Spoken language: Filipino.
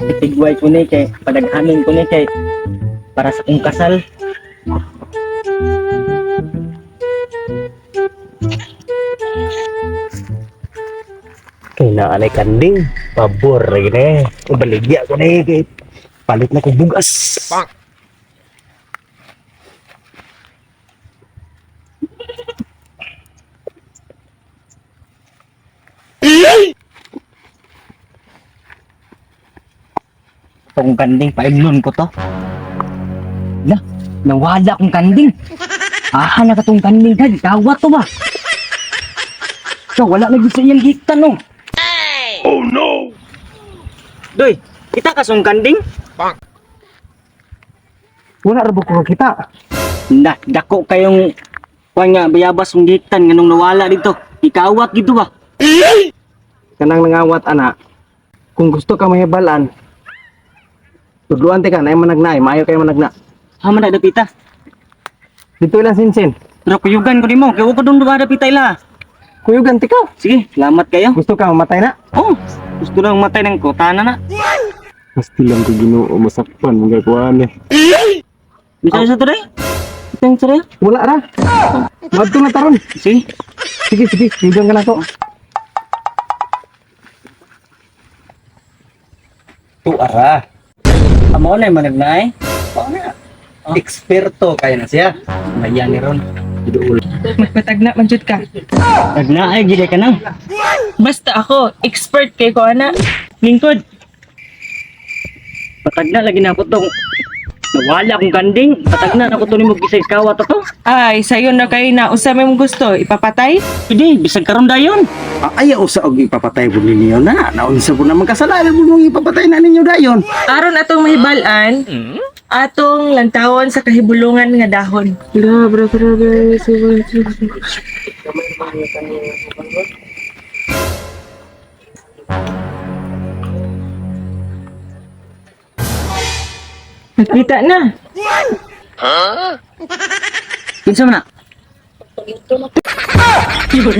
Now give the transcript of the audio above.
Itigway ko ni kay padaghanon ko ni kay para sa kong kasal. Kay naanay kanding, pabor gini. Baligya ko na kay palit na kong bugas. Tong kanding paimnon ko to. Lah, nawala akong kanding. Aha na ka tong kanding kay kawat to ba? So wala na gyud sa iyang gitan no. Oh no! Doy, kita ka song kanding? Wala ra ko kita. Na, dako kayong kuan nga bayabas mong gitan nganong nawala dito. Ikawat gito ba? Kanang nangawat ana. Kung gusto ka mahibalan, tudluan te ka na managnay, maayo kay managna. Hama na dapita. Dito lang sinsin. Pero kuyugan ko nimo, kay wa ko dong duha dapita ila. Kuyugan te ka. Sige, salamat kayo. Gusto ka mamatay na? Oh, gusto lang matay ng kotana na. Pasti lang ko Ginoo masakpan mga kuan eh. Bisa sa tuloy? Itong tuloy? Wala ra. Madto na taron. Sige. Sige, kuyugan ka na to. Tuara. Amo na yung managnay. Eksperto kaya na siya. Mayan ni Ron. Idul. Magpatagna man jud ka. Nagnaay, gilay ka nang. Basta ako, expert kay ko ana. Lingkod. Patagna lagi na ako tong. Nawala akong kanding. Patagna na ako to ni mo gisay kawat to. Ay, sayo na kay na usa may mong gusto, ipapatay? Hindi, bisag karon dayon. Ayaw sa og ipapatay po ninyo na. Naunsa po naman kasalanan mo nung ipapatay na ninyo dayon. Aron atong mahibalan, atong lantawon sa kahibulungan nga dahon. Nakita na. Kinsa man na? Yun.